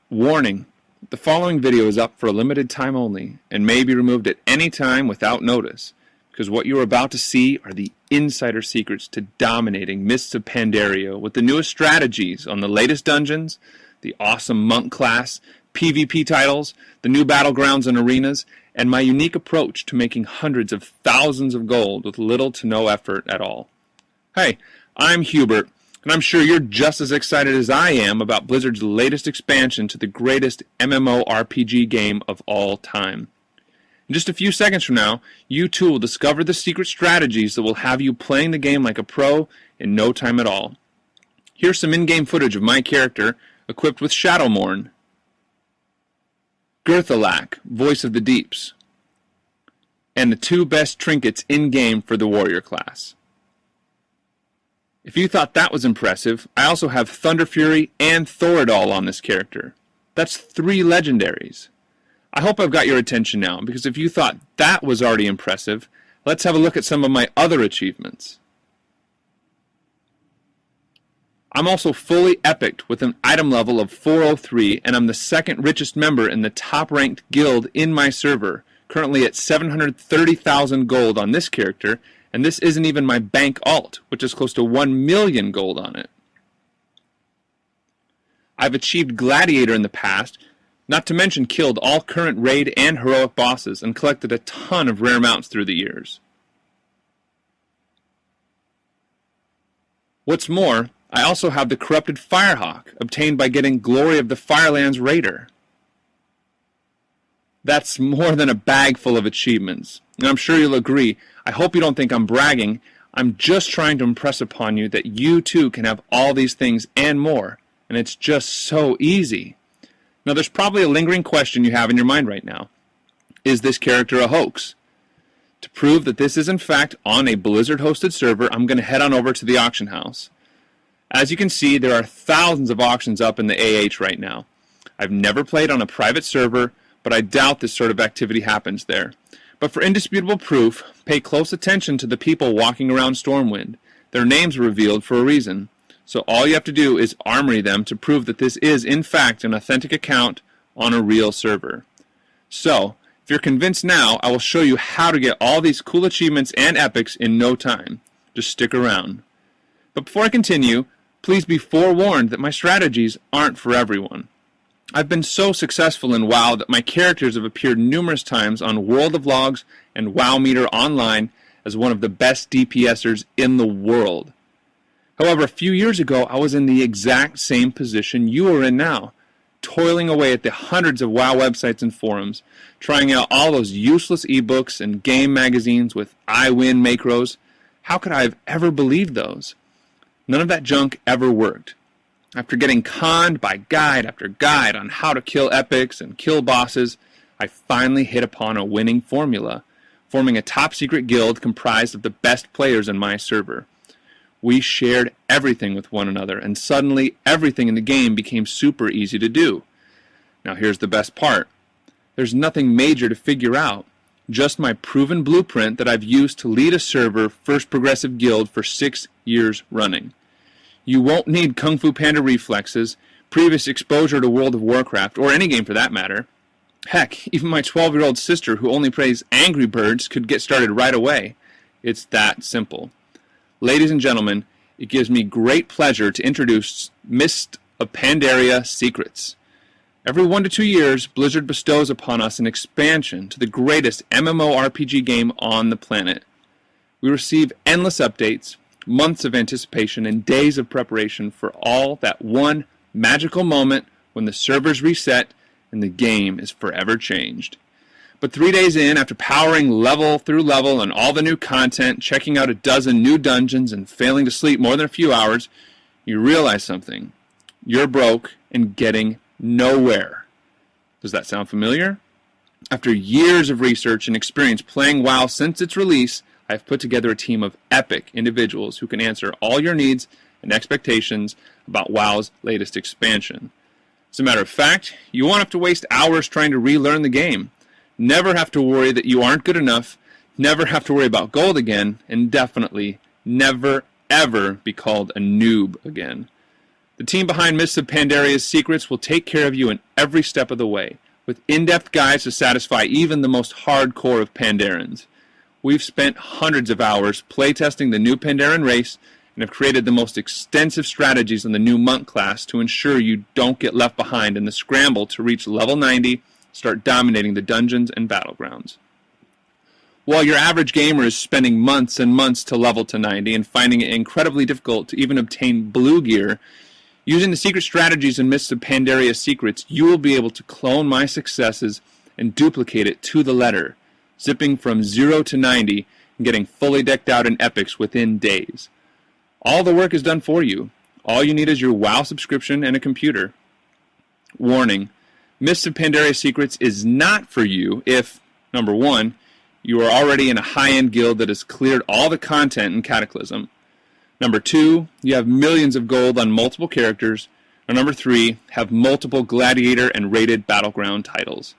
Warning, the following video is up for a limited time only and may be removed at any time without notice, because what you are about to see are the insider secrets to dominating Mists of Pandaria with the newest strategies on the latest dungeons, the awesome monk class, PvP titles, the new battlegrounds and arenas, and my unique approach to making hundreds of thousands of gold with little to no effort at all. Hey, I'm Hubert, and I'm sure you're just as excited as I am about Blizzard's latest expansion to the greatest MMORPG game of all time. In just a few seconds from now, you too will discover the secret strategies that will have you playing the game like a pro in no time at all. Here's some in-game footage of my character, equipped with Shadowmourne, Girthalak, Voice of the Deeps, and the two best trinkets in-game for the warrior class. If you thought that was impressive, I also have Thunder Fury and Thoradol on this character. That's 3 legendaries. I hope I've got your attention now, because if you thought that was already impressive, let's have a look at some of my other achievements. I'm also fully epicked with an item level of 403, and I'm the second richest member in the top-ranked guild in my server, currently at 730,000 gold on this character, and this isn't even my bank alt, which is close to 1 million gold on it. I've achieved Gladiator in the past, not to mention killed all current raid and heroic bosses, and collected a ton of rare mounts through the years. What's more, I also have the Corrupted Firehawk, obtained by getting Glory of the Firelands Raider. That's more than a bag full of achievements, and I'm sure you'll agree. I hope you don't think I'm bragging. I'm just trying to impress upon you that you too can have all these things and more, and it's just so easy. Now there's probably a lingering question you have in your mind right now. Is this character a hoax? To prove that this is in fact on a Blizzard-hosted server, I'm going to head on over to the auction house. As you can see, there are thousands of auctions up in the AH right now. I've never played on a private server, but I doubt this sort of activity happens there. But for indisputable proof, pay close attention to the people walking around Stormwind. Their names are revealed for a reason. So all you have to do is armory them to prove that this is in fact an authentic account on a real server. So, if you're convinced now, I will show you how to get all these cool achievements and epics in no time. Just stick around. But before I continue, please be forewarned that my strategies aren't for everyone. I've been so successful in WoW that my characters have appeared numerous times on World of Logs and WoW Meter Online as one of the best DPSers in the world. However, a few years ago, I was in the exact same position you are in now, toiling away at the hundreds of WoW websites and forums, trying out all those useless ebooks and game magazines with I win macros. How could I have ever believed those? None of that junk ever worked. After getting conned by guide after guide on how to kill epics and kill bosses, I finally hit upon a winning formula, forming a top-secret guild comprised of the best players in my server. We shared everything with one another, and suddenly everything in the game became super easy to do. Now here's the best part. There's nothing major to figure out, just my proven blueprint that I've used to lead a server first progressive guild for 6 years running. You won't need Kung Fu Panda reflexes, previous exposure to World of Warcraft, or any game for that matter. Heck, even my 12-year-old sister who only plays Angry Birds could get started right away. It's that simple. Ladies and gentlemen, it gives me great pleasure to introduce Mists of Pandaria Secrets. Every 1 to 2 years, Blizzard bestows upon us an expansion to the greatest MMORPG game on the planet. We receive endless updates, months of anticipation, and days of preparation for all that one magical moment when the servers reset and the game is forever changed. But 3 days in, after powering level through level and all the new content, checking out a dozen new dungeons, and failing to sleep more than a few hours, you realize something. You're broke and getting nowhere. Does that sound familiar? After years of research and experience playing WoW since its release, I've put together a team of epic individuals who can answer all your needs and expectations about WoW's latest expansion. As a matter of fact, you won't have to waste hours trying to relearn the game. Never have to worry that you aren't good enough, never have to worry about gold again, and definitely never, ever be called a noob again. The team behind Mists of Pandaria's secrets will take care of you in every step of the way, with in-depth guides to satisfy even the most hardcore of Pandarans. We've spent hundreds of hours playtesting the new Pandaran race and have created the most extensive strategies on the new monk class to ensure you don't get left behind in the scramble to reach level 90, start dominating the dungeons and battlegrounds. While your average gamer is spending months and months to level to 90 and finding it incredibly difficult to even obtain blue gear, using the secret strategies in Mists of Pandaria secrets, you will be able to clone my successes and duplicate it to the letter, zipping from 0 to 90 and getting fully decked out in epics within days. All the work is done for you. All you need is your WoW subscription and a computer. Warning, Mists of Pandaria secrets is not for you if, number 1, you are already in a high-end guild that has cleared all the content in Cataclysm. Number 2, you have millions of gold on multiple characters. Or number 3, have multiple gladiator and rated battleground titles.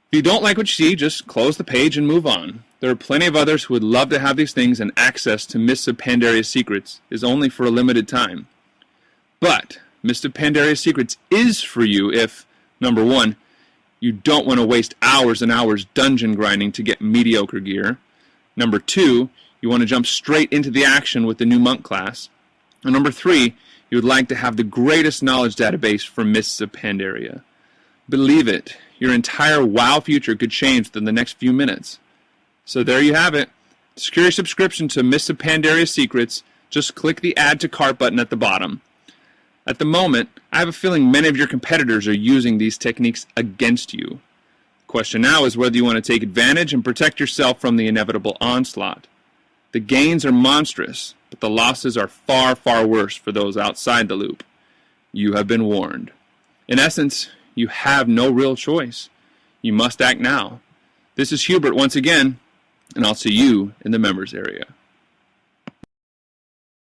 If you don't like what you see, just close the page and move on. There are plenty of others who would love to have these things, and access to Mists of Pandaria secrets is only for a limited time. But Mists of Pandaria secrets is for you if, number 1, you don't want to waste hours and hours dungeon grinding to get mediocre gear. Number 2, you want to jump straight into the action with the new monk class. And number 3, you would like to have the greatest knowledge database for Mists of Pandaria. Believe it, your entire WoW future could change within the next few minutes. So there you have it. To secure your subscription to Mists of Pandaria secrets, just click the Add to Cart button at the bottom. At the moment, I have a feeling many of your competitors are using these techniques against you. The question now is whether you want to take advantage and protect yourself from the inevitable onslaught. The gains are monstrous, but the losses are far, far worse for those outside the loop. You have been warned. In essence, you have no real choice. You must act now. This is Hubert once again, and I'll see you in the members area.